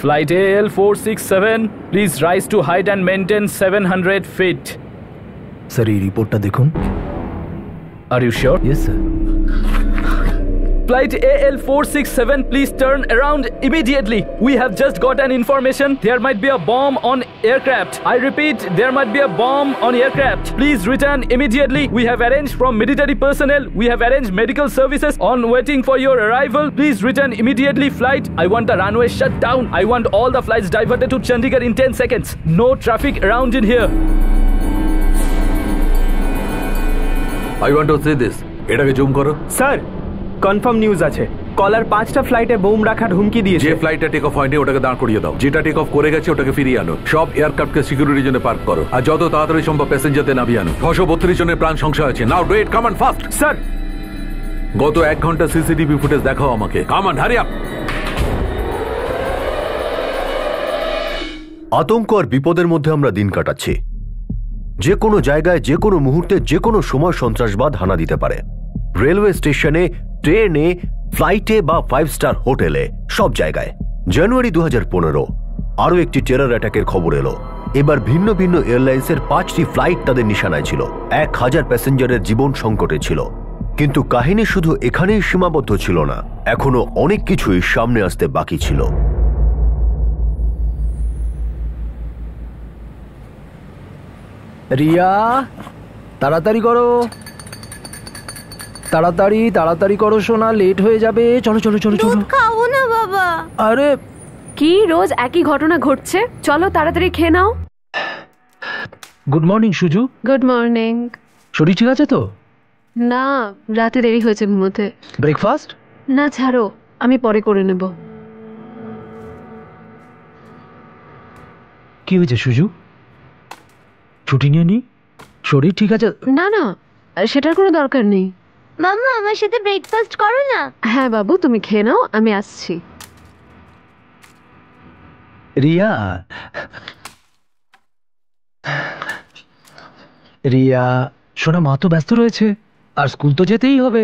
Flight AL467, please rise to height and maintain 700 feet. Sir এই রিপোর্টটা দেখুন। Are you sure? Yes sir. Flight AL467, please turn around immediately. We have just got an information. There might be a bomb on aircraft. I repeat, there might be a bomb on aircraft. Please return immediately. We have arranged from military personnel. We have arranged medical services on waiting for your arrival. Please return immediately. Flight, I want the runway shut down. I want all the flights diverted to Chandigarh in 10 seconds. No traffic around in here. I want to say this. এটাকে zoom করো। Sir confirm news আছে, কলার 5টা ফ্লাইটে bomb রাখার হুমকি দিয়েছে। যে ফ্লাইটটা take off হয়নি ওটাকে দাঁড় করিয়ে দাও, যেটা টেক অফ করে গেছে ওটাকে ফিরিয়ে আনো। সব এয়ারক্রাফটকে সিকিউরিটির জন্য পার্ক করো, আর যত তাড়াতাড়ি সম্ভব প্যাসেঞ্জারদের নামিয়ে আনো। 632 জনের প্রাণ সংশয় আছে। Now do it, come on fast. Sir গত 1 ঘন্টা সিসিটিভি ফুটেজ দেখাও আমাকে। Come on, hurry up. আতঙ্ক আর বিপদের মধ্যে আমরা দিন কাটাচ্ছি। যে কোনো জায়গায় যে কোনো মুহূর্তে যে কোনো সময় সন্ত্রাসবাদ হানা দিতে পারে। রেলওয়ে স্টেশনে, ট্রেনে, ফ্লাইটে বা 5 স্টার হোটেলে, সব জায়গায়। জানুয়ারি 2015 আরও একটি টেরর অ্যাটাকের খবর এলো। এবার ভিন্ন ভিন্ন এয়ারলাইন্সের 5টি ফ্লাইট তাদের নিশানায় ছিল। 1000 প্যাসেঞ্জারের জীবন সংকটে ছিল। কিন্তু কাহিনী শুধু এখানেই সীমাবদ্ধ ছিল না, এখনো অনেক কিছুই সামনে আসতে বাকি ছিল। রিয়া তাড়াতাড়ি করো, তাড়াতাড়ি তাড়াতাড়ি করো সোনা, লেট হয়ে যাবে। চলো চলো চলো চলো। খাবো না বাবা। আরে কি রোজ একই ঘটনা ঘটছে? চলো তাড়াতাড়ি খেয়ে নাও। Good morning Suju. Good morning. শরীর ঠিক আছে তো? না, রাতে দেরি হয়েছে ঘুমোতে। ব্রেকফাস্ট? না ছাড়ো, আমি পরে করে নেব। কি হয়েছে সুজু? ছুটি নিয়ে নি? শরীর ঠিক আছে? না না, সেটার কোনো দরকার নেই। মাম্মা আমার সাথে ব্রেকফাস্ট করো না। হ্যাঁ বাবু, তুমি খেয়ে নাও, আমি আসছি। রিয়া, রিয়া শোনা, মা তো ব্যস্ত রয়েছে, আর স্কুল তো যেতেই হবে,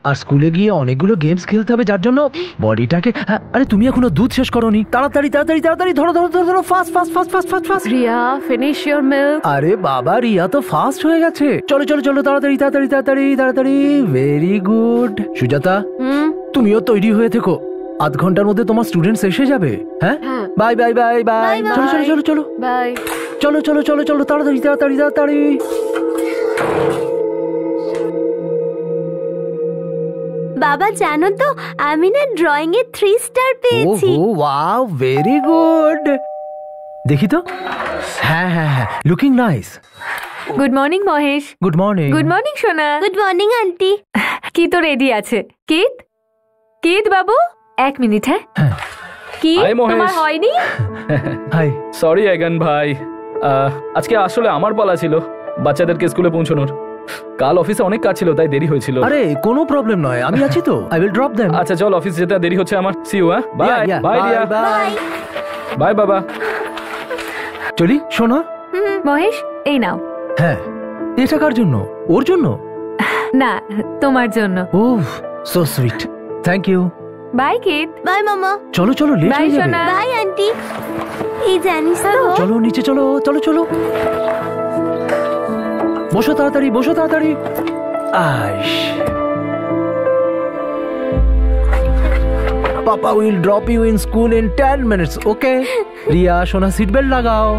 আর স্কুলে গিয়ে অনেকগুলো গেমস খেলতে হবে, যার জন্য বডিটাকে। আরে তুমি এখনো দুধ শেষ করোনি। তাড়াতাড়ি তাড়াতাড়ি তাড়াতাড়ি ধরো ধরো ধরো ধরো, fast fast fast fast fast fast. Riya, finish your milk. আরে বাবা, রিয়া তো ফাস্ট হয়ে গেছে। চলো চলো চলো, তাড়াতাড়ি তাড়াতাড়ি তাড়াতাড়ি তাড়াতাড়ি। Very good. সুজাতা, তুমিও তৈরি হয়ে থেকো, আধ ঘন্টার মধ্যে তোমার স্টুডেন্টস এসে যাবে। হ্যাঁ, বাই বাই বাই বাই। চলো চলো চলো চলো বাই। চলো চলো চলো চলো, তাড়াতাড়ি তাড়াতাড়ি তাড়াতাড়ি। বাবা জানো তো, আমি না ড্রয়িং এ 3 স্টার পেয়েছি। Oh wow, very good. দেখি তো। হ্যাঁ হ্যাঁ হ্যাঁ, looking nice. Good morning Mahesh. Good morning. Good morning সোনা। Good morning aunty. কি তো রেডি আছে? কিত, কিত বাবু 1 মিনিট। হ্যাঁ কি তোমার হয়নি? হাই। সরি এগান ভাই, আজকে আসলে আমার পালা ছিল বাচ্চাদেরকে স্কুলে পৌঁছানোর। কাল অফিসে অনেক কাজ ছিল, তাই দেরি হয়েছিল। আরে কোনো প্রবলেম নয়, আমি আছি তো, আই উইল ড্রপ देम। আচ্ছা চল, অফিস যেতে দেরি হচ্ছে আমার। See you. Bye bye Riya. Bye bye বাবা। চলি শোনা। মহেশ এই নাও। হ্যাঁ, এটা কার জন্য? ওর জন্য? না, তোমার জন্য। Oh so sweet, thank you. Bye কিত। বাই মামা। চলো চলো, লেট হয়ে যাবে। Bye aunty. এই জানিস তো, চলো নিচে চলো, চলো চলো। বসো তাড়াতাড়ি, বসো তাড়াতাড়ি। Aish. Papa will drop you in school in 10 minutes, okay? Riya সোনা, সিট বেল্ট লাগাও।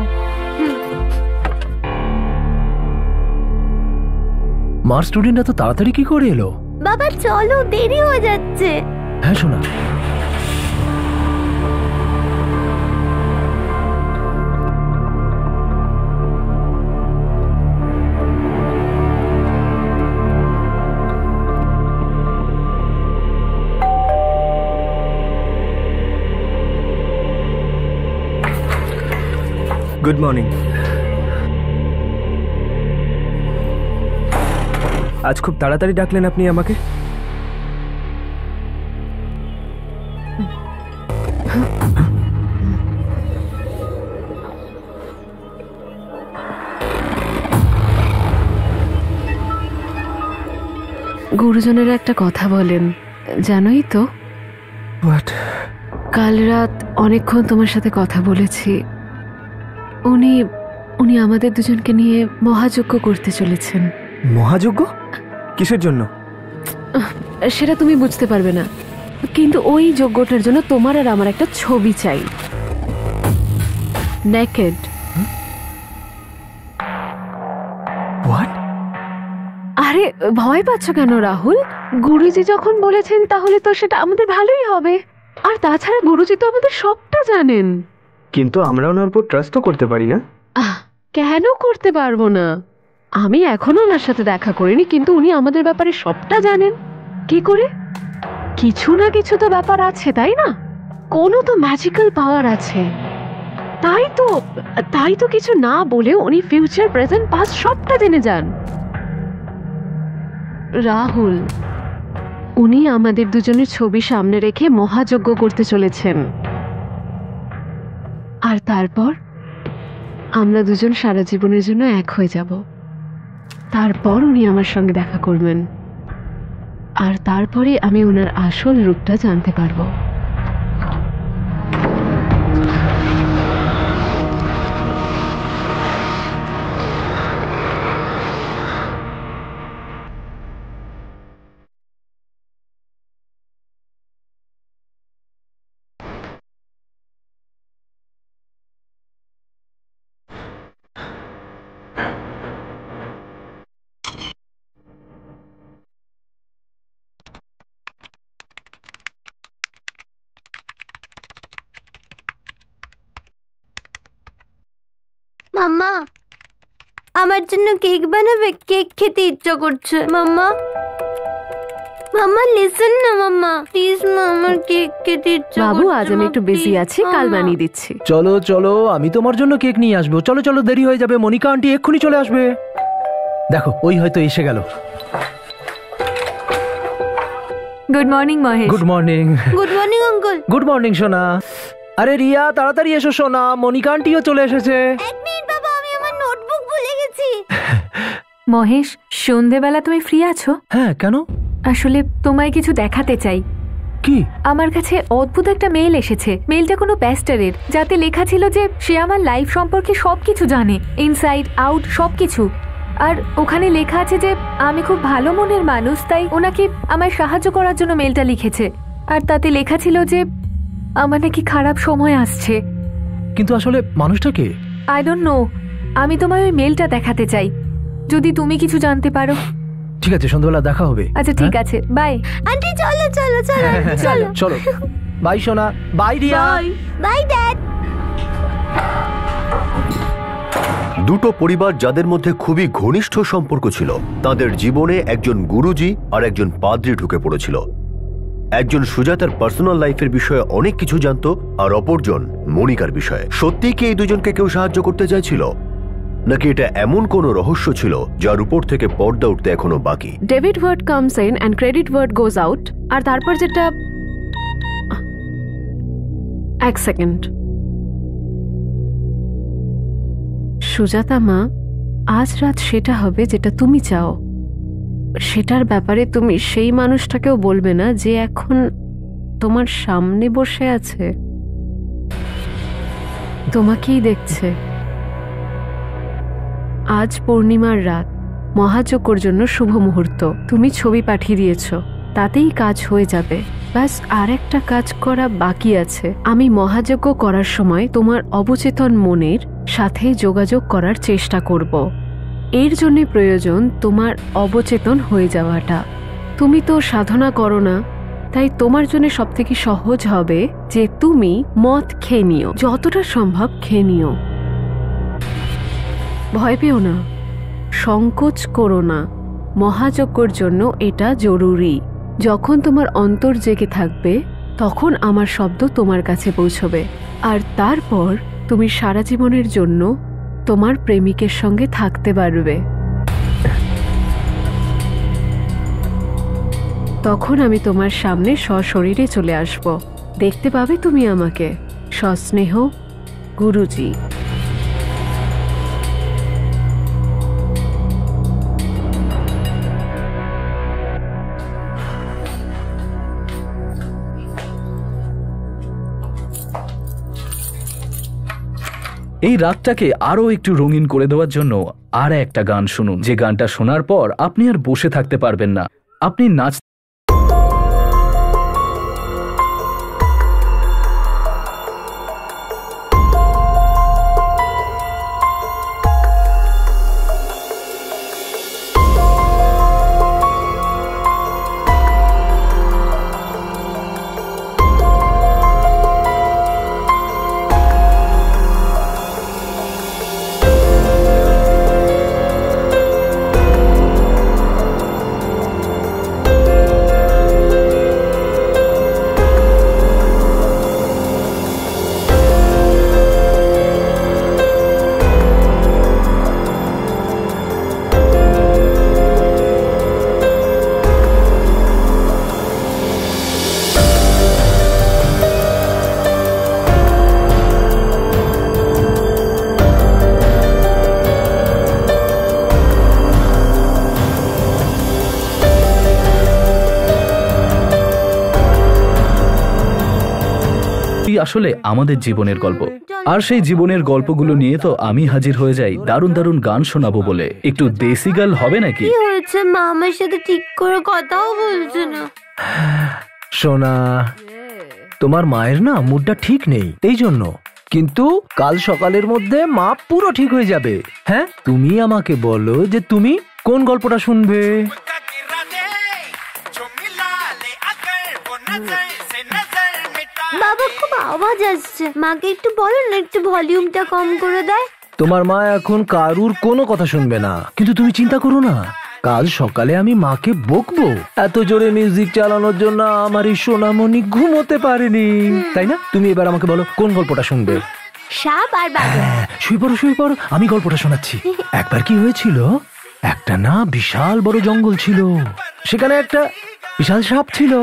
মার স্টুডেন্টরা তো তাড়াতাড়ি কি করে এলো? বাবা চলো, দেরি হয়ে যাচ্ছে। হ্যাঁ সোনা। Good morning. আজ খুব তাড়াতাড়ি ডাকলেন আপনি আমাকে। গুরুজনেরা একটা কথা বলেন, জানোই তো? হোয়াট? কাল রাত অনেকক্ষণ তোমার সাথে কথা বলেছি। উনি উনি আমাদের দুজনকে নিয়ে মহাযজ্ঞ করতে চলেছেন। মহাযজ্ঞ? কিসের জন্য? সেটা তুমি বুঝতে পারবে না, কিন্তু ওই যজ্ঞটার জন্য তোমার আর আমার একটা ছবি চাই, নেকেড। হোয়াট? আরে ভয় পাচ্ছ কেন রাহুল? গুরুজি যখন বলেছেন তাহলে তো সেটা আমাদের ভালোই হবে। আর তাছাড়া গুরুজি তো আমাদের সবটা জানেন। কিন্তু আমরা ওনার উপর ট্রাস্টও করতে পারি না। কেন করতে পারবো না? আমি এখনো ওনার সাথে দেখা করিনি, কিন্তু উনি আমাদের ব্যাপারে সবটা জানেন। কি করে? কিছু না কিছু তো ব্যাপার আছে, তাই না? কোনো তো ম্যাজিক্যাল পাওয়ার আছে। তাই তো কিছু না বলেও উনি ফিউচার, প্রেজেন্ট, পাস্ট সবটা জেনে যান। রাহুল, উনি আমাদের দুজনের ছবি সামনে রেখে মহাযজ্ঞ করতে চলেছেন। আর তারপর আমরা দুজন সারা জীবনের জন্য এক হয়ে যাব। তারপর উনি আমার সঙ্গে দেখা করবেন, আর তারপরে আমি ওনার আসল রূপটা জানতে পারবো। মাম্মা, আমার জন্য কেক বানাবে? কেক খেতে ইচ্ছা করছে। মাম্মা, মাম্মা লিসেন না মাম্মা, প্লিজ মা, আমার কেক খেতে ইচ্ছা করছে। বাবু, আজ আমি একটু বিজি আছি, কাল বানিয়ে দিচ্ছি। চলো চলো, আমি তোমার জন্য কেক নিয়ে আসবো। চলো চলো, দেরি হয়ে যাবে। মনিকা আন্টি এক্ষুনি চলে আসবে। দেখো, ওই হয়তো এসে গেল। Good morning Mahesh. Good morning. Good morning uncle. Good morning সোনা। আরে রিয়া, তাড়াতাড়ি এসো সোনা, মনিকা আন্টিও চলে এসেছে। এক মিনিট বাবা, আমি আমার নোটবুক ভুলে গেছি। মহেশ, সন্ধেবেলা তুমি ফ্রি আছো? হ্যাঁ, কেন? আসলে তোমায় কিছু দেখাতে চাই। কি? আমার কাছে অদ্ভুত একটা মেইল এসেছে। মেইলটা কোনো প্যাস্টারের, যাতে লেখা ছিল যে সে আমার লাইফ সম্পর্কে সবকিছু জানে, ইনসাইড আউট সবকিছু। আর ওখানে লেখা আছে যে আমি খুব ভালো মনের মানুষ, তাই ওনাকে আমায় সাহায্য করার জন্য মেইলটা লিখেছে। আর তাতে লেখা ছিল যে আমার নাকি খারাপ সময় আসছে। কিন্তু আসলে মানুষটা কে? I don't know. আমি তোমায় ওই মেইলটা দেখাতে চাই, যদি তুমি কিছু জানতে পারো। ঠিক আছে, সন্ধ্যাবেলা দেখা হবে। আচ্ছা ঠিক আছে, বাই। আন্টি চলো চলো চলো চলো চলো। বাই সোনা। বাই রিয়া। Bye dad. দুটো পরিবার যাদের মধ্যে খুবই ঘনিষ্ঠ সম্পর্ক ছিল, তাদের জীবনে একজন গুরুজি আর একজন পাদ্রী ঢুকে পড়েছিল। একজন সুজাতার পার্সোনাল লাইফের বিষয়ে অনেক কিছু জানতো, আর অপরজন মনিকার বিষয়ে। সত্যি কি এই দুজনকে কেউ সাহায্য করতে চাইছিল, নাকি এটা এমন কোন রহস্য ছিল যার উপর থেকে পর্দা উঠতে এখনো বাকি? Debit what comes in and credit what goes out. আর তারপর যেটা, এক সেকেন্ড। সুজাতা মা, আজ রাত সেটা হবে যেটা তুমি চাও। সেটার ব্যাপারে তুমি সেই মানুষটাকেও বলবে না যে এখন তোমার সামনে বসে আছে, তোমাকেই দেখছে। আজ পূর্ণিমার রাত, মহাযজ্ঞর জন্য শুভ মুহূর্ত। তুমি ছবি পাঠিয়ে দিয়েছ, তাতেই কাজ হয়ে যাবে। ব্যাস আর একটা কাজ করা বাকি আছে। আমি মহাযজ্ঞ করার সময় তোমার অবচেতন মনের সাথে যোগাযোগ করার চেষ্টা করব। এর জন্য প্রয়োজন তোমার অবচেতন হয়ে যাওয়াটা। তুমি তো সাধনা করো না, তাই তোমার জন্য সবথেকে সহজ হবে যে তুমি মদ খেয়ে নিও, যতটা সম্ভব খেয়ে নিও। ভয় পেও না, সংকোচ করো না। মহাযজ্ঞর জন্য এটা জরুরি। যখন তোমার অন্তর জেগে থাকবে, তখন আমার শব্দ তোমার কাছে পৌঁছবে। আর তারপর তুমি সারা জীবনের জন্য তোমার প্রেমিকের সঙ্গে থাকতে পারবে। তখন আমি তোমার সামনে সশরীরে চলে আসব। দেখতে পাবে তুমি আমাকে। সস্নেহ, গুরুজি। এই রাতটাকে আরো একটু রঙিন করে দেওয়ার জন্য আর একটা গান শুনুন, যে গানটা শোনার পর আপনি আর বসে থাকতে পারবেন না, আপনি নাচ আসলে আমাদের জীবনের গল্প, আর সেই জীবনের গল্পগুলো নিয়ে তো আমি হাজির হয়ে যাই দারুণ দারুণ গান শোনাবো বলে। একটু দেশি গাল হবে নাকি? কি হয়েছে? মা আমার সাথে ঠিক করে কথাও বলছে না। সোনা, তোমার মায়ের না মুডটা ঠিক নেই, এই জন্য। কিন্তু কাল সকালের মধ্যে মা পুরো ঠিক হয়ে যাবে। হ্যাঁ, তুমি আমাকে বলো যে তুমি কোন গল্পটা শুনবে। বাবা, খুব আওয়াজ আসছে, মাকে একটু বলো না একটু ভলিউমটা কম করে দেয়। তোমার মা এখন কারুর কোনো কথা শুনবে না, কিন্তু তুমি চিন্তা করো না, কাল সকালে আমি মাকে বকবো এত জোরে মিউজিক চালানোর জন্য আমার এই সোনামণি ঘুমোতে পারেনি, তাই না? তুমি এবার আমাকে বলো কোন গল্পটা শুনবে। সাপ আর বাঘ। শুয়ে পড়ো শুয়ে পড়ো, আমি গল্পটা শোনাচ্ছি। একবার কি হয়েছিল, একটা না বিশাল বড় জঙ্গল ছিল, সেখানে একটা বিশাল সাপ ছিল।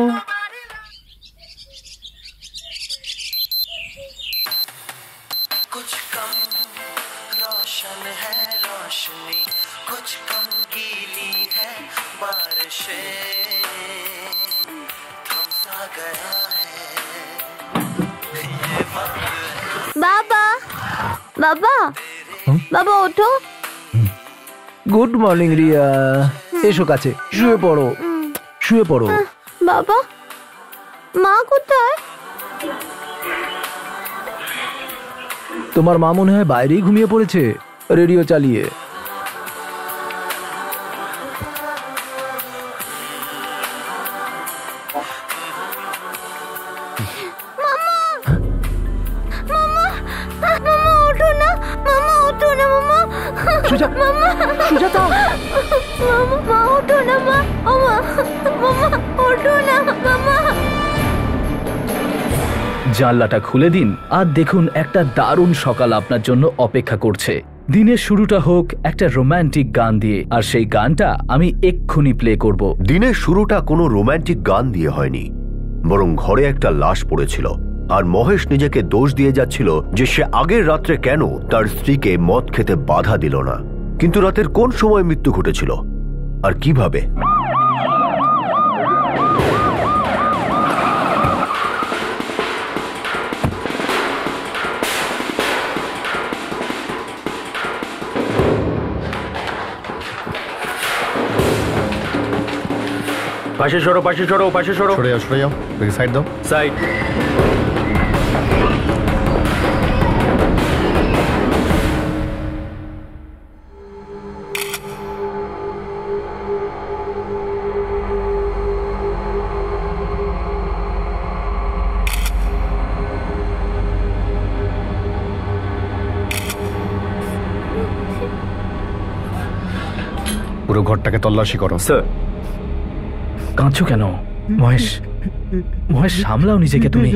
বাবা, বাবা, বাবা ওঠো। গুড মর্নিং রিয়া, এসো কাছে, শুয়ে পড়ো শুয়ে পড়ো। বাবা, মা কোথায়? তোমার মা মনে হয় বাইরেই ঘুমিয়ে পড়েছে রেডিও চালিয়ে। সুজাতা, মা ওঠো না, মা, ও মা, মামা ওঠো না, মামা। জানলাটা খুলে দিন আর দেখুন একটা দারুণ সকাল আপনার জন্য অপেক্ষা করছে। দিনের শুরুটা হোক একটা রোমান্টিক গান দিয়ে, আর সেই গানটা আমি এক্ষুনি প্লে করব। দিনের শুরুটা কোনো রোমান্টিক গান দিয়ে হয়নি, বরং ঘরে একটা লাশ পড়েছিল, আর মহেশ নিজেকে দোষ দিয়ে যাচ্ছিল যে সে আগের রাত্রে কেন তার স্ত্রীকে মদ খেতে বাধা দিল না। কিন্তু রাতের কোন সময় মৃত্যু ঘটেছিল আর কিভাবে? পাশে সরো, পাশে সরো, পাশে সরো। সরে যাও, সরে যাও, সাইড দাও, সাইড। পুরো ঘরটাকে তল্লাশি করো। স্যার। কাঁদছো কেন মহেশ? মহেশ, সামলাও নিজেকে, তুমি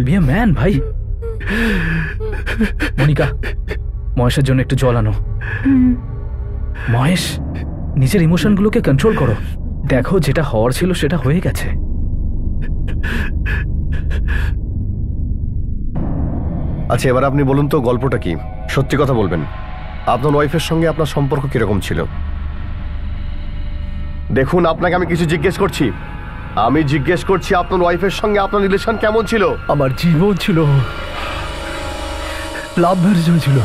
বি আ ম্যান ভাই। মনিকা, মহেশের জন্য একটু জল আনো। মহেশ, নিজের ইমোশনগুলোকে কন্ট্রোল করো। দেখো, যেটা হওয়ার ছিল সেটা হয়ে গেছে। আচ্ছা, এবার আপনি বলুন তো গল্পটা কি? সত্যি কথা বলবেন, আপনার ওয়াইফের সঙ্গে আপনার সম্পর্ক কিরকম ছিল? দেখুন, আপনাকে আমি কিছু জিজ্ঞেস করছি, আমি জিজ্ঞেস করছি আপনার ওয়াইফের সঙ্গে আপনার রিলেশন কেমন ছিল? আমার জীবন ছিল, লাভ ম্যারেজ হয়েছিল।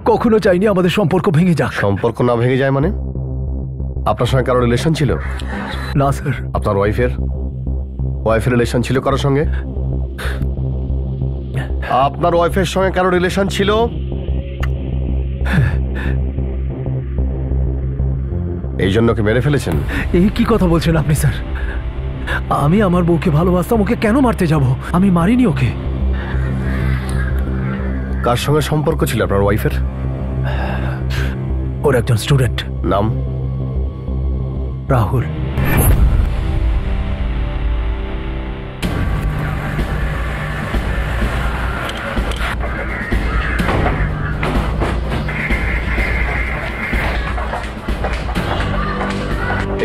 কখনো চাইনি আমাদের সম্পর্ক ভেঙে যাক। সম্পর্ক না ভেঙে যায় মানে? আপনার সঙ্গে কারো রিলেশন ছিল? না স্যার। আপনার ওয়াইফের রিলেশন ছিল কারোর সঙ্গে? আপনার ওয়াইফের সঙ্গে কারো রিলেশন ছিল? এই জন্য কি মেরে ফেলেছেন? এই কি কথা বলছেন আপনি স্যার? আমি আমার বউকে ভালোবাসতাম, ওকে কেন মারতে যাব? আমি মারিনি ওকে। কার সঙ্গে সম্পর্ক ছিল আপনার ওয়াইফের? ওর একজন স্টুডেন্ট। নাম? রাহুল।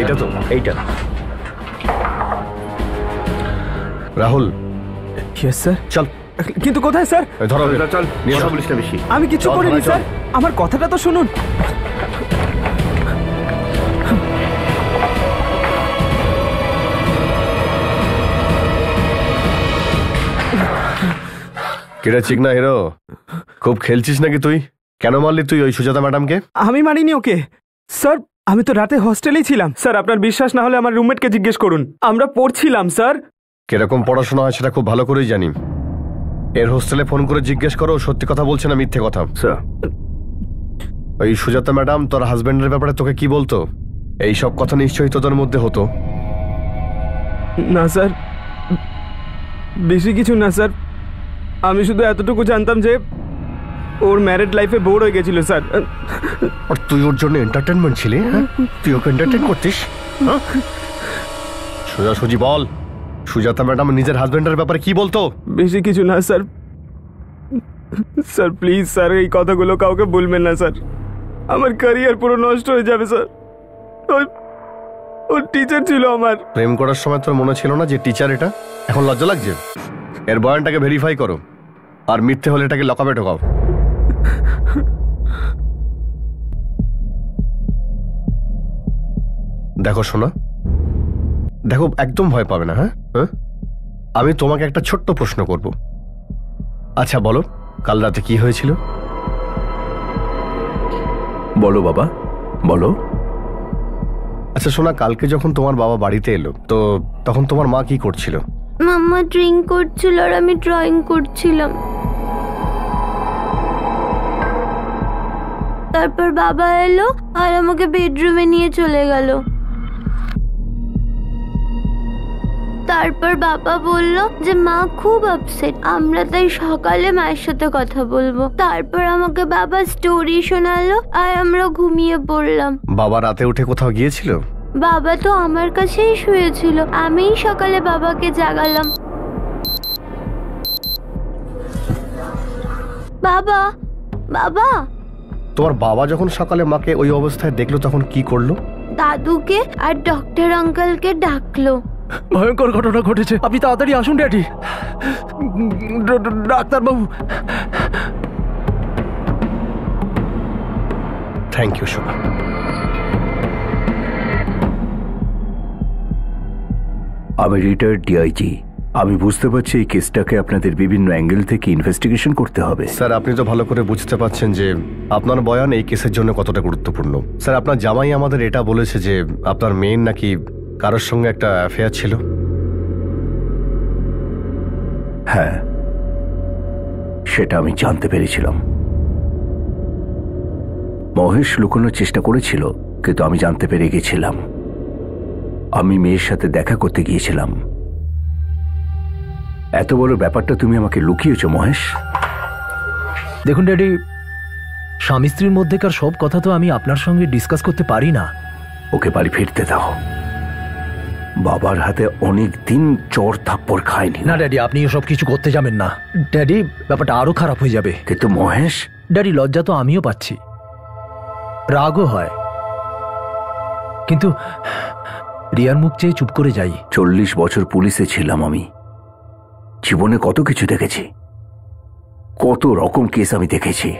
এইটা তো এইটা রাহুল। Yes sir. চল। কিন্তু কোথায় স্যার? ধরো চল, নিয়ে কথা বলিস না বেশি। আমি কিছু করিনি স্যার, আমার কথাটা তো শুনুন। কিরা চিকনা হিরো, খুব খেলছিস নাকি তুই? কেন মারলি তুই ওই সুজাতা ম্যাডামকে? আমি মারিনি ওকে স্যার, আমি তো রাতে হস্টেলেই ছিলাম স্যার। আপনার বিশ্বাস না হলে আমার রুমমেটকে জিজ্ঞেস করুন, আমরা পড়ছিলাম স্যার। কিরকম পড়াশোনা হয় সেটা খুব ভালো করেই জানি। এর হোস্টেলে ফোন করে জিজ্ঞেস করো সত্যি কথা বলছে না মিথ্যে কথা। স্যার, ওই সুজাতা ম্যাডাম তোর হাজবেন্ডের ব্যাপারে তোকে কি বলতো? এই সব কথা নিশ্চয়ই তোদের মধ্যে হতো। না স্যার, বেশি কিছু না স্যার। আমি শুধু এতটুকু জানতাম যে ওর ম্যারিড লাইফে বোর হয়ে গেছিল স্যার। আর তুই ওর জন্য এন্টারটেনমেন্ট ছিলি? তুই ওকে এন্টারটেন করতিস? সোজাসুজি বল, সুজাতা ম্যাডাম নিজের হাজবেন্ডের ব্যাপারে কি বলতো? বেশি কিছু না স্যার। স্যার প্লিজ স্যার, এই কথাগুলো কাউকে বলবেন না স্যার, আমার ক্যারিয়ার পুরো নষ্ট হয়ে যাবে স্যার। ওর টিচার ছিল আমার। প্রেম করার সময় তোর মনে ছিল না যে টিচার এটা? এখন লজ্জা লাগছে? এর বয়ানটাকে ভেরিফাই করো, আর মিথ্যে হলে এটাকে লকআপে ঢোকাও। দেখো শোনা, দেখো একদম ভয় পাবে না। হ্যাঁ, আমি তোমাকে একটা ছোট্ট প্রশ্ন করব। আচ্ছা বলো, কাল রাতে কি হয়েছিল? বলো বাবা, বলো। আচ্ছা শোনা, কালকে যখন তোমার বাবা বাড়িতে এলো তো তখন তোমার মা কি করছিল? মাম্মা ড্রিঙ্ক করছিল আর আমি ড্রয়িং করছিলাম। তারপর বাবা এলো আর আমাকে বেডরুমে নিয়ে চলে গেল। তারপর বাবা বলল যে মা খুব আপসেট, আমরা তাই সকালে মায়ের সাথে কথা বলবো। তারপর আমাকে বাবা স্টোরি শোনালো আর আমরা ঘুমিয়ে পড়লাম। বাবা রাতে উঠে কোথাও গিয়েছিল? বাবা তো আমার কাছেই শুয়েছিল, আমিই সকালে বাবাকে জাগালাম। বাবা, বাবা। তোমার বাবা যখন সকালে মাকে ওই অবস্থায় দেখলো তখন কি করলো? দাদুকে আর ডক্টর আঙ্কেলকে ডাকলো। ভয়ঙ্কর ঘটনা ঘটেছে, আপনি তাড়াতাড়ি আসুন ড্যাডি। ডাক্তারবাবু। থ্যাংক ইউ শোভা। আমি রিটায়ার্ড ডিআইজি। আমি বুঝতে পারছি এই কেসটাকে আপনাদের বিভিন্ন অ্যাঙ্গেল থেকে ইনভেস্টিগেশন করতে হবে। স্যার আপনি তো ভালো করে বুঝতে পারছেন যে আপনার বয়ান এই কেসের জন্য কতটা গুরুত্বপূর্ণ। স্যার আপনার জামাই আমাদের এটা বলেছে যে আপনার মেয়ের নাকি কারোর সঙ্গে একটা অ্যাফেয়ার ছিল। হ্যাঁ, সেটা আমি জানতে পেরেছিলাম। মহেশ লুকোনোর চেষ্টা করেছিল, কিন্তু আমি জানতে পেরে গেছিলাম। আমি মেয়ের সাথে দেখা করতে গিয়েছিলাম। এত বড় ব্যাপারটা তুমি আমাকে লুকিয়েছ মহেশ। দেখুন ড্যাডি, স্বামী স্ত্রীর মধ্যেকার সব কথা তো আমি আপনার সঙ্গে ডিসকাস করতে পারি না। ওকে বাড়ি ফিরতে দাও। বাবার হাতে অনেক দিন চর থাপ্পড় খায়নি। না ড্যাডি, আপনি এসব কিছু করতে যাবেন না ড্যাডি, ব্যাপারটা আরো খারাপ হয়ে যাবে। কিন্তু মহেশ। ড্যাডি লজ্জা তো আমিও পাচ্ছি, রাগও হয়, কিন্তু রিয়ার মুখ চেয়ে চুপ করে যাই। 40 বছর পুলিশে ছিলাম আমি, জীবনে কত কিছু দেখেছি, কত রকম কেস আমি দেখেছি,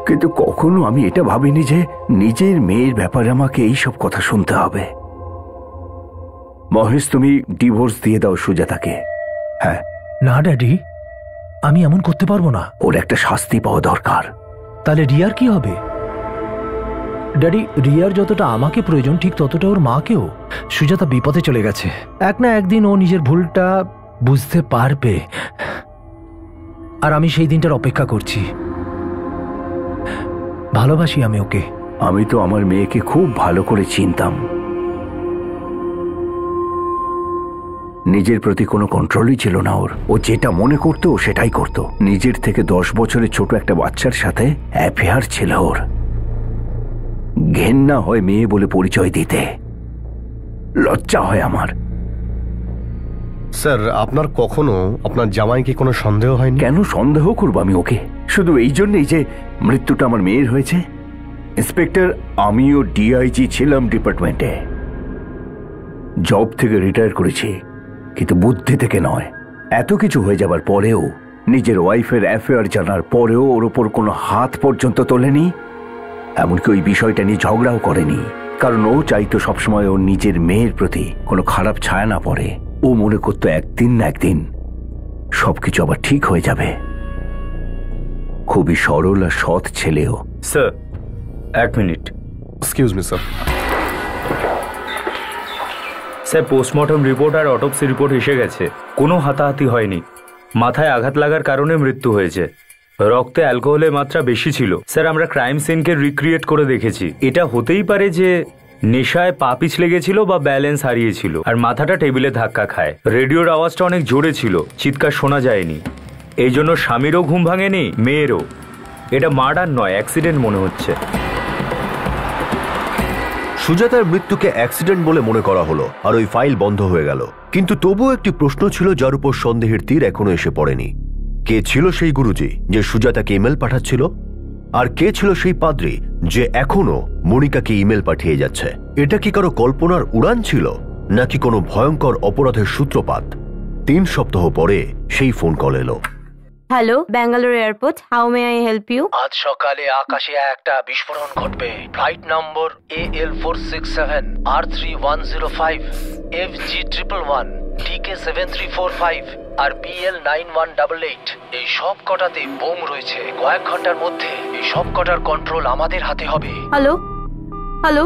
কিন্তু কখনো আমি এটা ভাবিনি যে নিজের মেয়ের ব্যাপারে আমাকে এইসব কথা শুনতে হবে। মহেশ, তুমি ডিভোর্স দিয়ে দাও সুজাতাকে। হ্যাঁ। না ড্যাডি, আমি এমন করতে পারবো না। ওর একটা শাস্তি পাওয়া দরকার। তাহলে রিয়ার কি হবে? ড্যাডি, রিয়ার যতটা আমাকে প্রয়োজন ঠিক ততটা ওর মাকেও। সুজাতা বিপদে চলে গেছে, এক না একদিন ও নিজের ভুলটা বুঝতে পারবে, আর আমি সেই দিনটার অপেক্ষা করছি। ভালোবাসি আমি ওকে। আমি তো আমার মেয়েকে খুব ভালো করে চিনতাম। নিজের প্রতি কোনো কন্ট্রোলই ছিল না ওর। ও যেটা মনে করতো সেটাই করত। নিজের থেকে 10 বছরের ছোট একটা বাচ্চার সাথে অ্যাফেয়ার ছিল ওর। ঘেন্না হয় মেয়ে বলে পরিচয় দিতে, লজ্জা হয় আমার। স্যার, আপনার কখনো আপনার জামাইকে কোনো সন্দেহ হয়নি? কেন সন্দেহ করবো আমি ওকে? শুধু এই জন্যই যে মৃত্যুটা আমার মেয়ের হয়েছে। ইন্সপেক্টর, আমিও ডিআইজি ছিলাম ডিপার্টমেন্টে, জব থেকে রিটায়ার করেছি, কিন্তু বুদ্ধি থেকে নয়। এত কিছু হয়ে যাবার পরেও, নিজের ওয়াইফের অ্যাফেয়ার জানার পরেও ওর ওপর কোনো হাত পর্যন্ত তোলেনি, এমনকি ওই বিষয়টা নিয়ে ঝগড়াও করেনি। কারণ ও চাইতো সবসময় ওর নিজের মেয়ের প্রতি কোনো খারাপ ছায়া না পড়ে। ও মনে করতো একদিন না একদিন সবকিছু আবার ঠিক হয়ে যাবে। খুবই সরল আর সৎ ছেলেও। Sir, 1 minute. Excuse me sir. Sir, postmortem report আর অটোপসি রিপোর্ট এসে গেছে। কোনো হাতাহাতি হয়নি, মাথায় আঘাত লাগার কারণে মৃত্যু হয়েছে। রক্তে অ্যালকোহলের মাত্রা বেশি ছিল। স্যার, আমরা ক্রাইম সিনকে রিক্রিয়েট করে দেখেছি। এটা হতেই পারে যে নেশায় পা পিছলে গেছিল বা ব্যালেন্স হারিয়েছিল আর মাথাটা টেবিলে ধাক্কা খায়। রেডিওর আওয়াজটা অনেক জোরে ছিল, চিৎকার শোনা যায়নি। এই জন্য স্বামীরও ঘুম ভাঙেনি, মেয়েরও। এটা মার্ডার নয়, অ্যাক্সিডেন্ট মনে হচ্ছে। সুজাতার মৃত্যুকে অ্যাক্সিডেন্ট বলে মনে করা হলো আর ওই ফাইল বন্ধ হয়ে গেল। কিন্তু তবুও একটি প্রশ্ন ছিল যার উপর সন্দেহের তীর এখনো এসে পড়েনি। কে ছিল সেই গুরুজি যে সুজাতাকে ইমেল পাঠাচ্ছিল? আর কে ছিল সেই পাদ্রী যে এখনো মনিকাকে ইমেল পাঠিয়ে যাচ্ছে? এটা কি কারো কল্পনার উড়ান ছিল, নাকি কোনো ভয়ঙ্কর অপরাধের সূত্রপাত? 3 সপ্তাহ পরে সেই ফোন কল এলো। Hello, Bangalore airport, how may I help you? আজ সকালে আকাশে একটা বিস্ফোরণ ঘটবে। ফ্লাইট নম্বর AL467 R3105 FG111 DK7345 আর BL9188 এই সব কটাতে বোম রয়েছে। কয়েক ঘন্টার মধ্যে এই সব কটার কন্ট্রোল আমাদের হাতে হবে। হ্যালো হ্যালো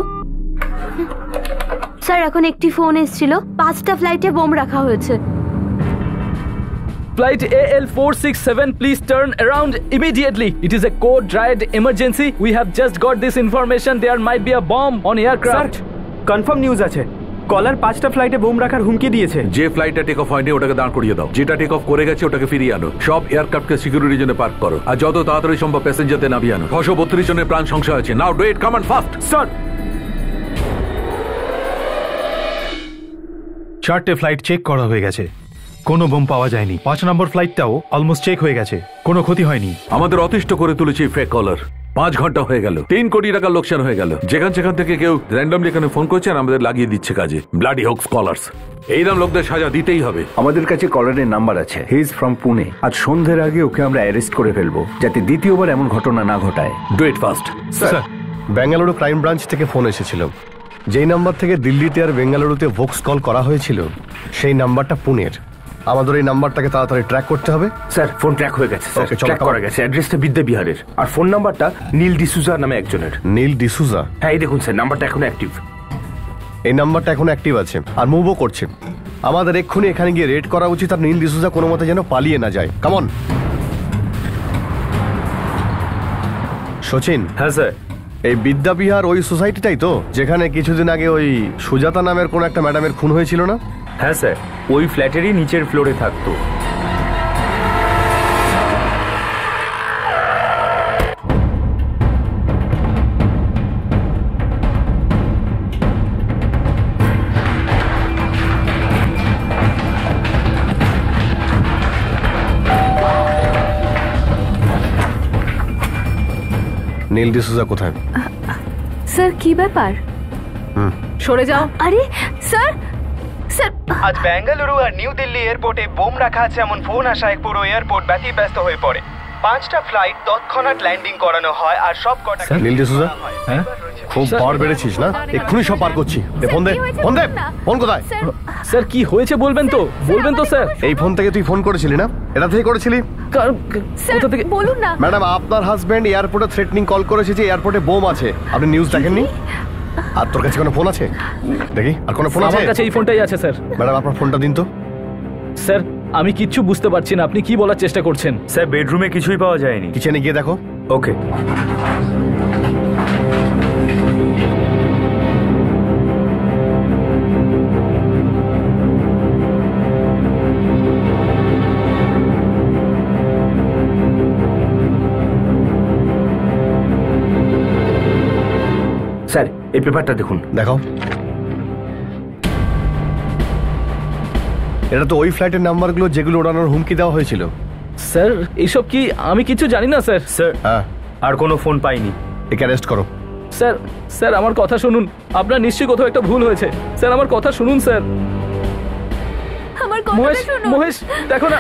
স্যার, এখন একটি ফোন এসেছিল, 5টা ফ্লাইটে বোম রাখা হয়েছে। Flight AL467, please turn around immediately. It is a code-red emergency. We have just got this information. There might be a bomb on aircraft. Confirm news আছে, কলার 5টা ফ্লাইটে বোম রাখার হুমকি দিয়েছে। যে ফ্লাইটটা টেক অফ হয়নি ওটাকে দাঁড় করিয়ে দাও, যেটা টেক অফ করে গেছে ওটাকে ফিরিয়ে আনো। সব এয়ারক্রাফটকে সিকিউরিটির জন্য পার্ক করো আর যত তাড়াতাড়ি সম্ভব প্যাসেঞ্জারদের নামিয়ে আনো। 632 জনের প্রাণ সংশয় আছে। Now do it, come on fast. Sir, 4টে ফ্লাইট চেক করা হয়ে গেছে, কোনো বোম পাওয়া যায়নি। 5 নম্বর ফ্লাইটটাও অলমোস্ট চেক হয়ে গেছে, কোনো ক্ষতি হয়নি। আমাদের অতিষ্ঠ করে তুলেছি ফেক কলার। 5 ঘন্টা হয়ে গেল, 3 কোটি টাকার লোকসান হয়ে গেল। যেখান থেকে কেউ র্যান্ডমলি এখানে ফোন করছে আর আমাদের লাগিয়ে দিচ্ছে কাজে। Bloody hoax collars. এইরকম লোকদের সাজা দিতেই হবে। আমাদের কাছে কলারের নাম্বার আছে। He is from Pune. আজ সন্ধ্যের আগে ওকে আমরা অ্যারেস্ট করে ফেলবো, যাতে দ্বিতীয়বার এমন ঘটনা না ঘটায়। Do it fast. Sir, Bengaluru crime branch থেকে ফোন এসেছিল। যেই নাম্বার থেকে দিল্লিতে আর বেঙ্গালুরুতে ভোক্স কল করা হয়েছিল সেই নাম্বারটা পুনের। আমাদের এই নাম্বারটাকে তাড়াতাড়ি ট্র্যাক করতে হবে। স্যার, ফোন ট্র্যাক হয়ে গেছে স্যার, ট্র্যাক করা গেছে। অ্যাড্রেসটা বিদ্যাবিহারের আর ফোন নাম্বারটা নীল ডিসুজা নামে একজনের। নীল ডিসুজা? হ্যাঁ, এই দেখুন স্যার, নাম্বারটা এখন অ্যাক্টিভ। এই নাম্বারটা এখন অ্যাক্টিভ আছে আর মুভও করছে। আমাদের এক্ষুনি এখানে গিয়ে রেড করা উচিত আর নীল ডিসুজা কোনো মতে যেন পালিয়ে না যায়। Come on. সচিন। হ্যাঁ স্যার। এই বিদ্যাবিহার ওই সোসাইটিটাই তো যেখানে কিছুদিন আগে ওই সুজাতা নামের কোন একটা ম্যাডামের খুন হয়েছিল না? হ্যাঁ স্যার, ওই ফ্ল্যাটেরই নিচের ফ্লোরে থাকতো। নীল ডিসুজা কোথায়? স্যার, কি ব্যাপার? সরে যাও। আরে স্যার, স্যার, আজ বেঙ্গালুরু আর নিউ দিল্লি এয়ারপোর্টে বোম রাখা আছে এমন ফোন আসা এক পুরো এয়ারপোর্ট ব্যতিব্যস্ত হয়ে পড়ে। 5টা ফ্লাইট তৎক্ষণাৎ ল্যান্ডিং করানো হয় আর সব কটা নীল ডিসুজা, হ্যাঁ খুব বার বেড়েছিস না? এক্ষুনি সব পার করছি। ফোন দে, ফোন দে। ফোন কোথায়? স্যার কি হয়েছে বলবেন তো স্যার। এই ফোন থেকে তুই ফোন করেছিলি না? এটা থেকে করেছিলি? কোথা থেকে? বলুন না ম্যাডাম, আপনার হাজবেন্ড এয়ারপোর্টে থ্রেটনিং কল করেছে যে এয়ারপোর্টে বোম আছে। আপনি নিউজ দেখেননি? আর তোর কাছে কোনো ফোন আছে? দেখি, আর কোনো ফোন আছে? আমার কাছে এই ফোনটাই আছে স্যার। ম্যাডাম, আপনার ফোনটা দিন তো। স্যার আমি কিচ্ছু বুঝতে পারছি না, আপনি কি বলার চেষ্টা করছেন? স্যার বেডরুমে কিছুই পাওয়া যায়নি। কিচেনে গিয়ে দেখো। ওকে। স্যার এই পেপারটা দেখুন। দেখো, এটা তো ওই ফ্লাইটের নাম্বারগুলো যেগুলো ওড়ানোর হুমকি দেওয়া হয়েছিল। স্যার এইসব কি? আমি কিছু জানি না স্যার। স্যার হ্যাঁ, আর কোনো ফোন পাইনি। একে অ্যারেস্ট করো। স্যার স্যার আমার কথা শুনুন, আপনার নিশ্চয়ই কোথাও একটা ভুল হয়েছে। স্যার আমার কথা শুনুন স্যার। আমার কথাটা শুনুন। মহেশ দেখো না।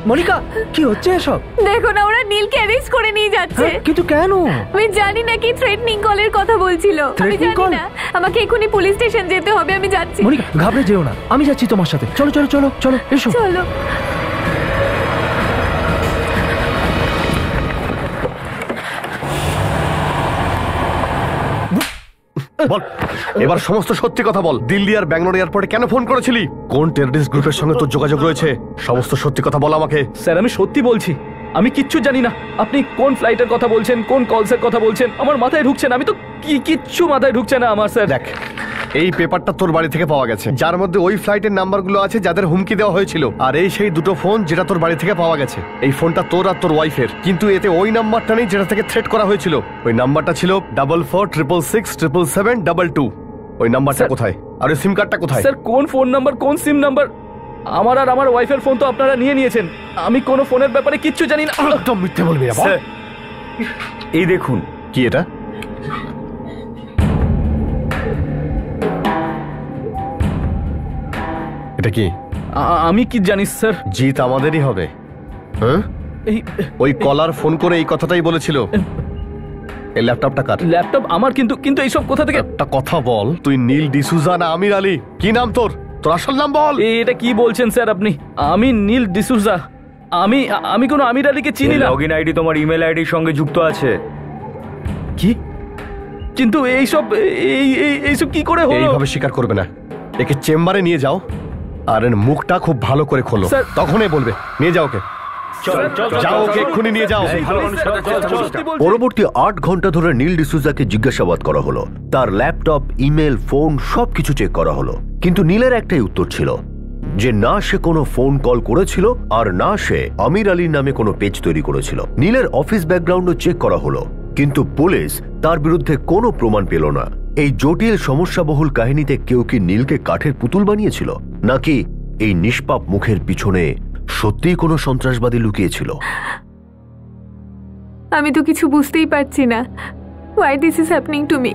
মনিকা কি হচ্ছে এসব? দেখো না, ওরা নীলকে অ্যারেস্ট করে নিয়ে যাচ্ছে। কিন্তু কেন? আমি জানি না কি থ্রেটনিং কলের কথা বলছিল। আমি জানি না, আমাকে এখনই পুলিশ স্টেশন যেতে হবে। আমি যাচ্ছি। মনিকা ঘাবড়ে যেও না, আমি যাচ্ছি তোমার সাথে। চলো চলো চলো চলো, এসো। চলো। বল, এবার সমস্ত সত্যি কথা বল। দিল্লি আর ব্যাঙ্গালোর এয়ারপোর্টে কেন ফোন করেছিলি? কোন টেররিস্ট গ্রুপের সঙ্গে তোর যোগাযোগ রয়েছে? সমস্ত সত্যি কথা বল আমাকে। স্যার আমি সত্যি বলছি, আমি কিচ্ছু জানি না। আপনি কোন ফ্লাইটের কথা বলছেন, কোন কলসের কথা বলছেন, আমার মাথায় ঢুকছে না। আমি তো কিচ্ছু মাথায় ঢুকছে না আমার স্যার। দেখ, এই পেপারটা তোর বাড়ি থেকে পাওয়া গেছে, যার মধ্যে ওই ফ্লাইটের নাম্বারগুলো আছে যাদের হুমকি দেওয়া হয়েছিল। আর এই সেই দুটো ফোন যেটা তোর বাড়ি থেকে পাওয়া গেছে। এই ফোনটা তোর আর তোর ওয়াইফের, কিন্তু এতে ওই নাম্বারটা নেই যেটা থেকে থ্রেট করা হয়েছিল। ওই নাম্বারটা ছিল 4466677722। ওই নাম্বারটা কোথায়? আর ওই সিম কার্ডটা কোথায়? স্যার কোন ফোন নাম্বার, কোন সিম নাম্বার? আমার আর আমার ওয়াইফের ফোন তো আপনারা নিয়েছেন। আমি কোনো ফোনের ব্যাপারে কিচ্ছু জানি না। একদম মিথ্যে বলবি না। এই দেখুন। কি এটা? এটা কি? আমি কি জানি স্যার। জিত আমাদেরই হবে। হ্যাঁ, ওই কলার ফোন করে এই কথাটাই বলেছিল। এই ল্যাপটপটা কার? ল্যাপটপ আমার, কিন্তু এইসব কোথা থেকে? একটা কথা বল, তুই নীল ডিসুজা না আমির আলী? কি নাম তোর? তোর আসল নাম বল। এটা কি বলছেন স্যার আপনি? আমি নীল ডিসুজা। আমি কোনো আমির আলীকে চিনি না। লগইন আইডি তোমার ইমেল আইডির সঙ্গে যুক্ত আছে। কি? কিন্তু এইসব কি করে হলো? এইভাবে স্বীকার করবে না। একে চেম্বারে নিয়ে যাও আর এর মুখটা খুব ভালো করে খোলো, তখনই বলবে। নিয়ে যাও ওকে, যাও ওকে এক্ষুনি নিয়ে যাও। পরবর্তী 8 ঘন্টা ধরে নীল ডিসুজাকে জিজ্ঞাসাবাদ করা হলো। তার ল্যাপটপ, ইমেল, ফোন সবকিছু চেক করা হলো, কিন্তু নীলের একটাই উত্তর ছিল যে না সে কোনো ফোন কল করেছিল আর না সে আমির আলীর নামে কোনো পেজ তৈরি করেছিল। নীলের অফিস ব্যাকগ্রাউন্ডও চেক করা হলো, কিন্তু পুলিশ তার বিরুদ্ধে কোনো প্রমাণ পেল না। এই জটিল সমস্যাবহুল কাহিনীতে কেউ কি নীলকে কাঠের পুতুল বানিয়েছিল, নাকি এই নিষ্পাপ মুখের পিছনে সত্যিই কোনো সন্ত্রাসবাদী লুকিয়েছিল? আমি তো কিছু বুঝতেই পারছি না। Why this is happening to me?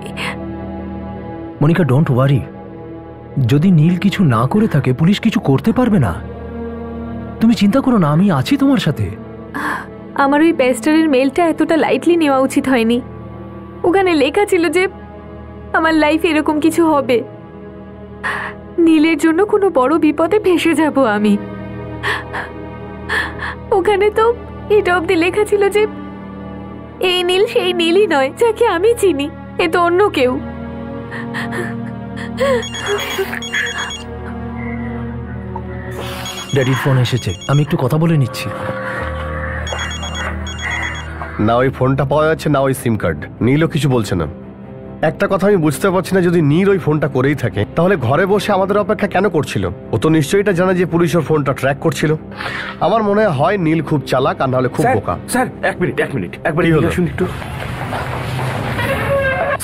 Monica, don't worry. যদি নীল কিছু না করে থাকে, পুলিশ কিছু করতে পারবে না। তুমি চিন্তা করো না, আমি আছি তোমার সাথে। আমার ওই পেস্টারের মেলটা এতটা লাইটলি নেওয়া উচিত হয়নি। ওখানে লেখা ছিল যে আমার লাইফে এরকম কিছু হবে। নীলের জন্য কোনো বড় বিপদে ফেসে যাব আমি। ওখানে তো এটা অব্দি লেখা ছিল যে এই নীল সেই নীলই নয় যাকে আমি চিনি, এ তো অন্য কেউ। ড্যাডির ফোন এসেছে, আমি একটু কথা বলে নিচ্ছি। না ওই ফোনটা পাওয়া যাচ্ছে, না ওই সিম কার্ড। নীলও কিছু বলছে না। একটা কথা আমি বুঝতে পারছি না, যদি নীল ওই ফোনটা করেই থাকে তাহলে ঘরে বসে আমাদের অপেক্ষা কেন করছিল? ও তো নিশ্চয়ই এটা জানে যে পুলিশ ওর ফোনটা ট্র্যাক করছিল। আমার মনে হয় নীল খুব চালাক, আর নাহলে খুব বোকা। স্যার এক মিনিট একবার শুনুন একটু।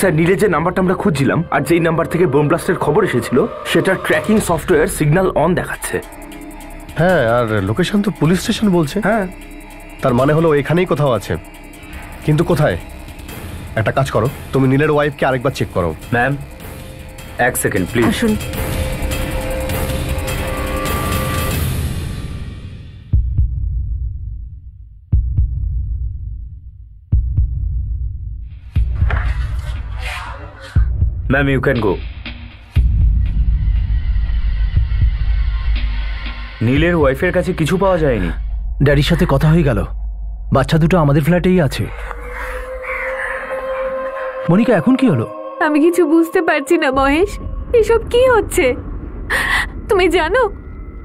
স্যার নীলের যে নাম্বারটা আমরা খুঁজছিলাম আর যেই নাম্বার থেকে বোম ব্লাস্টের খবর এসেছিল সেটার ট্র্যাকিং সফটওয়্যার সিগন্যাল অন দেখাচ্ছে। হ্যাঁ, আর লোকেশন তো পুলিশ স্টেশন বলছে। হ্যাঁ, তার মানে হলো এখানেই কোথাও আছে, কিন্তু কোথায়? একটা কাজ করো, তুমি নীলের ওয়াইফকে আরেকবার চেক করো। ম্যাম, এক সেকেন্ড প্লিজ। আসুন। Ma'am you can go. নীলের ওয়াইফের কাছে কিছু পাওয়া যায়নি। ড্যাডির সাথে কথা হয়ে গেল, বাচ্চা দুটো আমাদের ফ্ল্যাটেই আছে। মনিকা এখন কি হলো? আমি কিছু বুঝতে পারছি না মহেশ, এসব কি হচ্ছে? তুমি জানো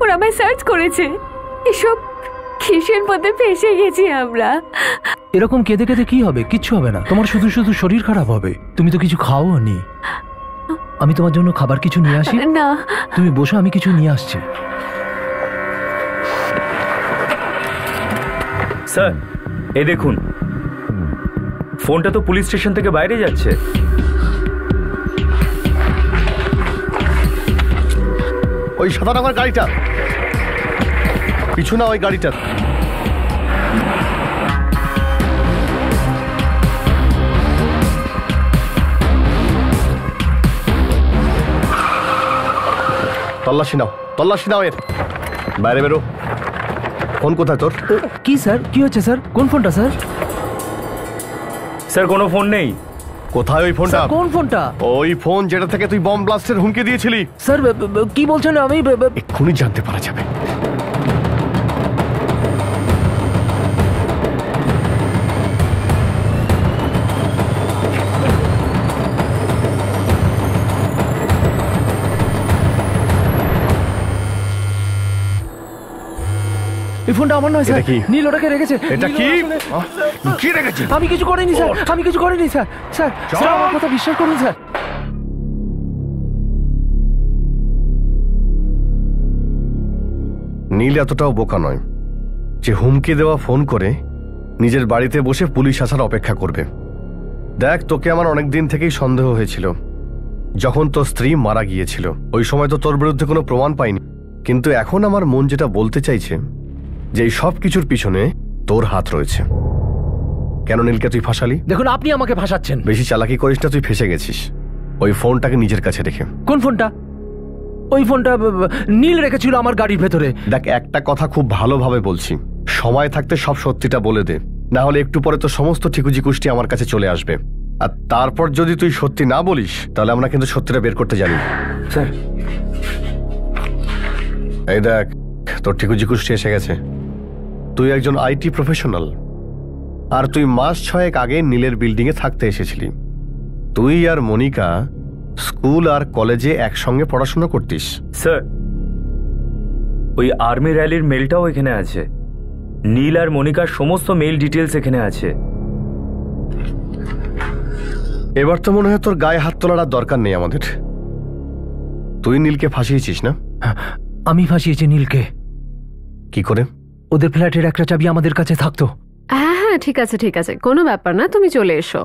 ওরা আমায় সার্চ করেছে। এসব কিসের মধ্যে ফেসে গেছি আমরা। এরকম কেঁদে কেঁদে কি হবে? কিচ্ছু হবে না, তোমার শুধু শুধু শরীর খারাপ হবে। তুমি তো কিছু খাওও নি। আমি তোমার জন্য খাবার কিছু নিয়ে আসি? না, তুমি বসো, আমি কিছু নিয়ে আসছি। স্যার এ দেখুন, ফোনটা তো পুলিশ স্টেশন থেকে বাইরে যাচ্ছে। ওই সাদা রঙের গাড়িটা পিছু না, ওই গাড়িটা। তল্লাশি নাও, তল্লাশি নাও এর। বাইরে বেরো। ফোন কোথায় তোর? কি স্যার, কি হচ্ছে স্যার? কোন ফোনটা স্যার? স্যার কোনো ফোন নেই। কোথায় ওই ফোনটা? কোন ফোনটা? ওই ফোন যেটা থেকে তুই বম ব্লাস্টের হুমকি দিয়েছিলি। স্যার কি বলছেন? আমি এক্ষুনি জানতে পারা যাবে। এই ফোনটা আমার নয় স্যার, নীল ওটাকে রেখেছে। এটা কি? কি রেখেছে? আমি কিছু করিনি স্যার, আমি কিছু করিনি স্যার। স্যার স্যার আমার কথা বিশ্বাস করুন স্যার। নীল এতটাও বোকা নয় যে হুমকি দেওয়া ফোন করে নিজের বাড়িতে বসে পুলিশ আসার অপেক্ষা করবে। দেখ, তোকে আমার অনেক দিন থেকেই সন্দেহ হয়েছিল। যখন তোর স্ত্রী মারা গিয়েছিল ওই সময় তো তোর বিরুদ্ধে কোনো প্রমাণ পাইনি, কিন্তু এখন আমার মন যেটা বলতে চাইছে যে এই সব কিছুর পিছনে তোর হাত রয়েছে। কেন নীলকে তুই ফাঁসালি? দেখুন, আপনি আমাকে ফাঁসাচ্ছেন। বেশি চালাকি করিস না, তুই ফেসে গেছিস। ওই ফোনটাকে নিজের কাছে রেখে। কোন ফোনটা? ওই ফোনটা নীল রেখেছিল আমার গাড়ির ভেতরে। দেখ, একটা কথা খুব ভালোভাবে বলছি, সময় থাকতে সব সত্যিটা বলে দে, না হলে একটু পরে তো সমস্ত ঠিকুজি কুষ্টি আমার কাছে চলে আসবে। আর তারপর যদি তুই সত্যি না বলিস তাহলে আমরা কিন্তু সত্যিটা বের করতে জানি। স্যার এই দেখ, তোর ঠিকুজি কুষ্টি এসে গেছে। তুই একজন আইটি প্রফেশনাল, আর তুই মাস 6 আগে নীলের বিল্ডিং এ থাকতে এসেছিলি। তুই আর মনিকা স্কুল আর কলেজে একসঙ্গে পড়াশোনা করতিস। স্যার ওই আর্মি র্যালির মেলটাও এখানে আছে। নীল আর মনিকার সমস্ত মেল ডিটেলস এখানে আছে। এবার তো মনে হয় তোর গায়ে হাত তোলার আর দরকার নেই আমাদের। তুই নীলকে ফাঁসিয়েছিস না? আমি ফাঁসিয়েছি নীলকে। কি করে? ওদের ফ্ল্যাটের একটা চাবি আমাদের কাছে থাকতো। হ্যাঁ হ্যাঁ, ঠিক আছে ঠিক আছে, কোনো ব্যাপার না, তুমি চলে এসো।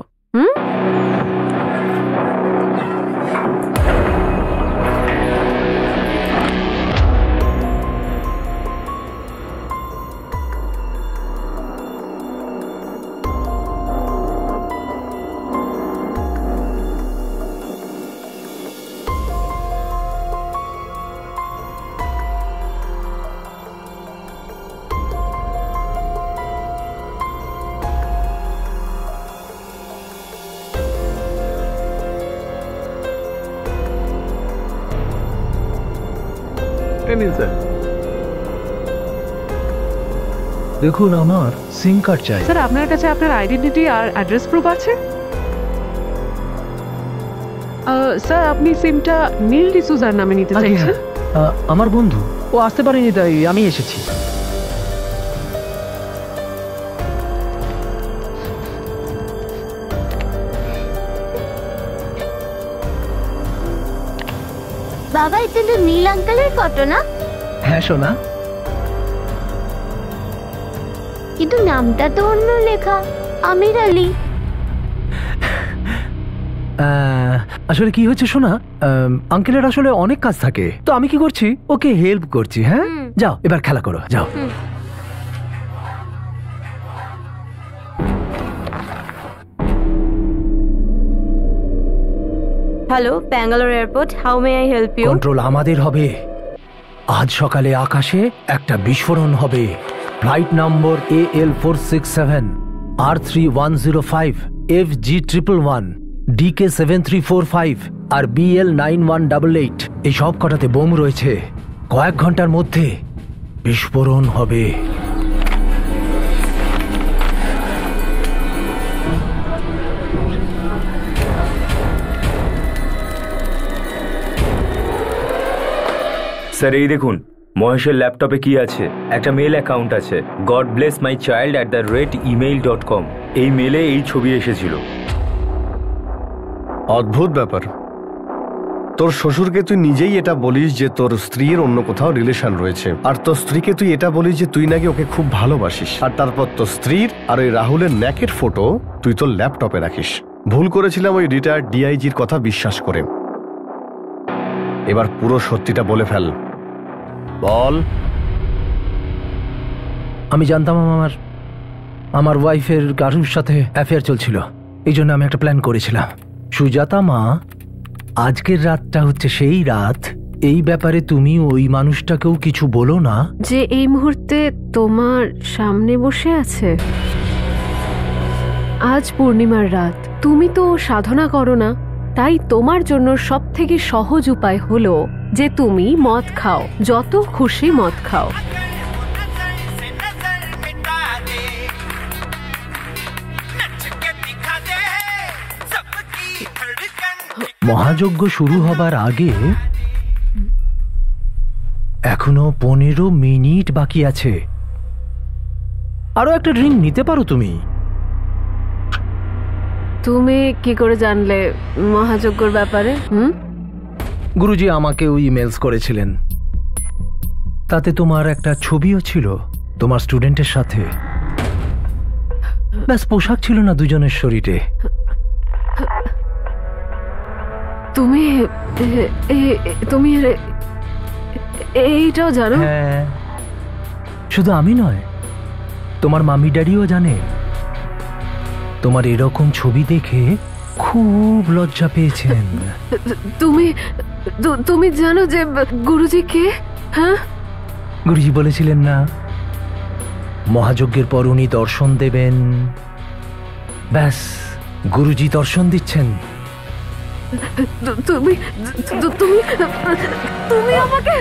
দেখুন, আমার সিম কার্ড চাই। স্যার আপনার কাছে আপনার আইডেন্টিটি আর অ্যাড্রেস প্রুফ আছে? স্যার আপনি সিমটা নীল ডিসুজার নামে নিতে চাইছেন? আমার বন্ধু, ও আসতে পারেনি তাই আমি এসেছি। বাবা, এটা তো নীল আঙ্কেলের ফটো না? হ্যাঁ সোনা, কিন্তু নামটা তো অন্য লেখা, আমির আলী। আসলে কি হচ্ছে শোনা, আঙ্কেলের আসলে অনেক কাজ থাকে, তো আমি কি করছি, ওকে হেল্প করছি। হ্যাঁ, যাও এবার খেলা করো, যাও। Hello, Bangalore airport, how may I help you? Control আমাদের হবে। আজ সকালে আকাশে একটা বিস্ফোরণ হবে। ফ্লাইট নম্বর AL467 R3105 FG111 DK7345 আর BL9188 এই সব কটাতে বোম রয়েছে। কয়েক ঘন্টার মধ্যে বিস্ফোরণ হবে। স্যার এই দেখুন, মহেশের ল্যাপটপে কি আছে। একটা মেল অ্যাকাউন্ট আছে, godblessmychild@email.com। এই মেলে এই ছবি এসেছিল। অদ্ভুত ব্যাপার, তোর শ্বশুরকে তুই নিজেই এটা বলিস যে তোর স্ত্রীর অন্য কোথাও রিলেশন রয়েছে, আর তোর স্ত্রীকে তুই এটা বলিস যে তুই নাকি ওকে খুব ভালোবাসিস, আর তারপর তোর স্ত্রীর আর ওই রাহুলের ন্যাকের ফটো তুই তোর ল্যাপটপে রাখিস। ভুল করেছিলাম ওই রিটায়ার্ড ডিআইজির কথা বিশ্বাস করে। এবার পুরো সত্যিটা বলে ফেল, বল। আমি জানতাম আমার ওয়াইফের কারুর সাথে অ্যাফেয়ার চলছিল, এই জন্য আমি একটা প্ল্যান করেছিলাম। সুজাতা মা, আজকের রাতটা হচ্ছে সেই রাত, এই ব্যাপারে তুমি ওই মানুষটাকেও কিছু বলো না যে এই মুহূর্তে তোমার সামনে বসে আছে। আজ পূর্ণিমার রাত, তুমি তো সাধনা করো না, তাই তোমার জন্য সব থেকে সহজ উপায় হলো যে তুমি মদ খাও, যত খুশি মদ খাও। মহাযজ্ঞ শুরু হবার আগে এখনো 15 মিনিট বাকি আছে। আরো একটা ড্রিঙ্ক নিতে পারো তুমি। তুমি কি করে জানলে মহাযজ্ঞর ব্যাপারে? গুরুজি আমাকে ওই ইমেলস করেছিলেন, তাতে তোমার একটা ছবিও ছিল তোমার স্টুডেন্টের সাথে। ব্যাস, পোশাক ছিল না দুজনের শরীরে। তুমি তুমি এইটাও জানো? হ্যাঁ, শুধু আমি নয়, তোমার মামি ড্যাডিও জানে। তোমার এরকম ছবি দেখে খুব লজ্জা পেয়েছেন। তুমি জানো যে গুরুজি কে? হ্যাঁ, গুরুজি বলেছিলেন না মহাযজ্ঞের পর উনি দর্শন দেবেন। ব্যাস, গুরুজি দর্শন দিচ্ছেন। তুমি তুমি তুমি আমাকে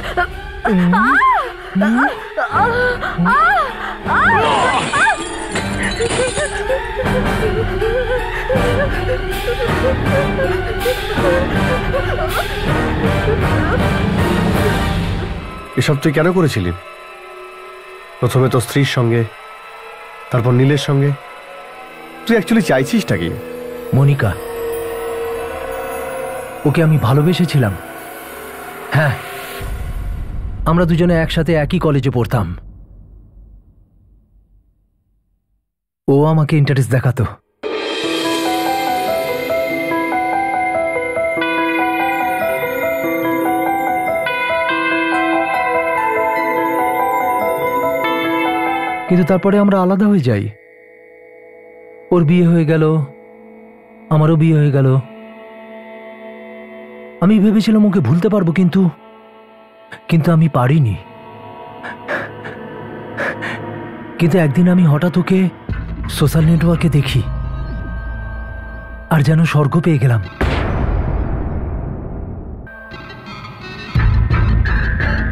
এসব তুই কেন করেছিলি? প্রথমে তো স্ত্রীর সঙ্গে, তারপর নীলের সঙ্গে। তুই অ্যাকচুয়ালি চাইছিসটা কি? মনিকা, ওকে আমি ভালোবেসেছিলাম। হ্যাঁ, আমরা দুজনে একসাথে একই কলেজে পড়তাম। ও আমাকে ইন্টারেস্ট দেখাতো। কিন্তু তারপরে আমরা আলাদা হয়ে যাই। ওর বিয়ে হয়ে গেল, আমারও বিয়ে হয়ে গেল। আমি ভেবেছিলাম ওকে ভুলতে পারবো, কিন্তু আমি পারিনি। কিন্তু একদিন আমি হঠাৎ ওকে সোশ্যাল নেটওয়ার্কে দেখি, আর যেন স্বর্গ পেয়ে গেলাম।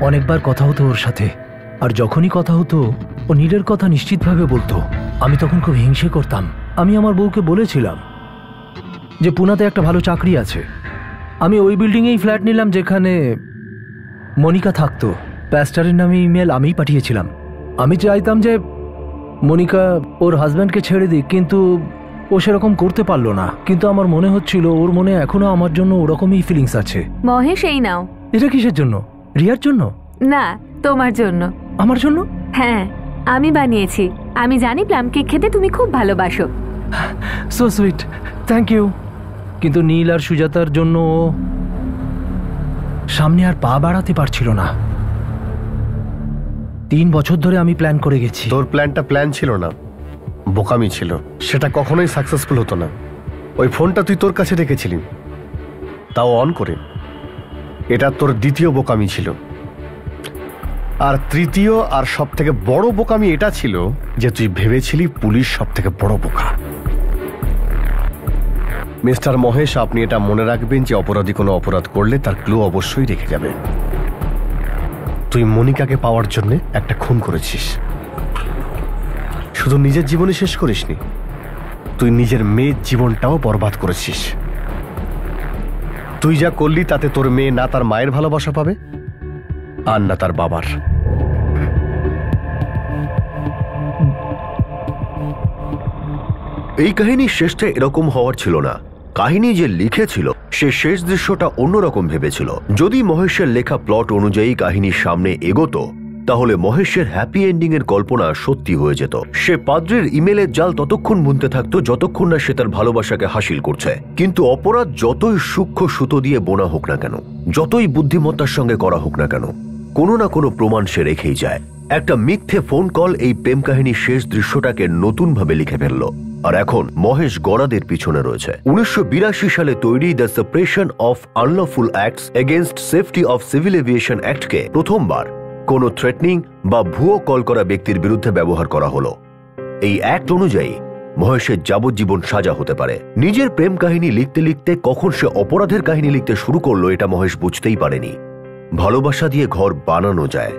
অনেকবার কথা হতো ওর সাথে, আর যখনই কথা হতো ও নীলের কথা নিশ্চিতভাবে বলতো। আমি তখন খুব হিংসে করতাম। আমি আমার বউকে বলেছিলাম যে পুনাতে একটা ভালো চাকরি আছে। আমি ওই বিল্ডিংয়েই ফ্ল্যাট নিলাম যেখানে মনিকা থাকতো। প্যাস্টারের নামে ইমেল আমিই পাঠিয়েছিলাম। আমি চাইতাম যে মনিকা ওর হাজব্যান্ডকে ছেড়ে দিক, কিন্তু ও সেরকম করতে পারলো না। কিন্তু আমার মনে হচ্ছিল ওর মনে এখনো আমার জন্য ওরকমই ফিলিংস আছে। মহেশ, এই নাও। এটা কিসের জন্য? রিয়ার জন্য? না, তোমার জন্য। আমার জন্য? হ্যাঁ, আমি বানিয়েছি। আমি জানি প্লাম কেক খেতে তুমি খুব ভালোবাসো। So sweet, thank you. কিন্তু নীল আর সুজাতার জন্য সামনে আর পা বাড়াতে পারছিল না। 3 বছর ধরে আমি প্ল্যান করে গেছি। তোর প্ল্যানটা প্ল্যান ছিল না, বোকামি ছিল। সেটা কখনোই সাকসেসফুল হতো না। ওই ফোনটা তুই তোর কাছে রেখেছিলি, তাও অন করে। এটা তোর দ্বিতীয় বোকামি ছিল। আর তৃতীয় আর সব থেকে বড় বোকামি এটা ছিল যে তুই ভেবেছিলি পুলিশ সব থেকে বড় বোকা। মিস্টার মহেশ, আপনি এটা মনে রাখবেন যে অপরাধী কোনো অপরাধ করলে তার ক্লু অবশ্যই রেখে যাবে। তুই মনিকাকে পাওয়ার জন্য একটা খুন করেছিস, শুধু নিজের জীবনে শেষ করিসনি, তুই নিজের মেয়ের জীবনটাও বরবাদ করেছিস। তুই যা করলি তাতে তোর মেয়ে না তার মায়ের ভালোবাসা পাবে আর না তার বাবার। এই কাহিনীর শেষটা এরকম হওয়ার ছিল না। কাহিনী যে লিখেছিল সে শেষ দৃশ্যটা অন্যরকম ভেবেছিল। যদি মহেশের লেখা প্লট অনুযায়ী কাহিনীর সামনে এগোতো তাহলে মহেশের হ্যাপি এন্ডিং এর কল্পনা সত্যি হয়ে যেত। সে পাদ্রির ইমেলের জাল ততক্ষণ বুনতে থাকতো যতক্ষণ না সে তার ভালোবাসাকে হাসিল করছে। কিন্তু অপরাধ যতই সূক্ষ্ম সুতো দিয়ে বোনা হোক না কেন, যতই বুদ্ধিমত্তার সঙ্গে করা হোক না কেন, কোনো না কোনো প্রমাণ সে রেখেই যায়। একটা মিথ্যে ফোন কল এই প্রেম কাহিনীর শেষ দৃশ্যটাকে নতুন ভাবে লিখে ফেলল। আর এখন মহেশ গড়াদের পিছনে রয়েছে। 1982 সালে তৈরি the suppression of unlawful acts against safety of civil aviation অ্যাক্টকে প্রথমবার কোনো থ্রেটনিং বা ভুয়ো কল করা ব্যক্তির বিরুদ্ধে ব্যবহার করা হলো। এই অ্যাক্ট অনুযায়ী মহেশের যাবজ্জীবন সাজা হতে পারে। নিজের প্রেম কাহিনী লিখতে লিখতে কখন সে অপরাধের কাহিনী লিখতে শুরু করলো এটা মহেশ বুঝতেই পারেনি। ভালোবাসা দিয়ে ঘর বানানো যায়,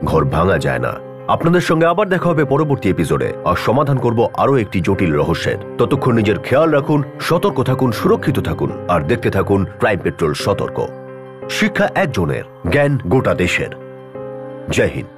ঘর ভাঙা যায় না। আপনাদের সঙ্গে আবার দেখা হবে পরবর্তী এপিসোডে, আর সমাধান করব আরো একটি জটিল রহস্যের। ততক্ষণ নিজের খেয়াল রাখুন, সতর্ক থাকুন, সুরক্ষিত থাকুন, আর দেখতে থাকুন ক্রাইম পেট্রোল সতর্ক। শিক্ষা একজনের, জ্ঞান গোটা দেশের। জয় হিন্দ।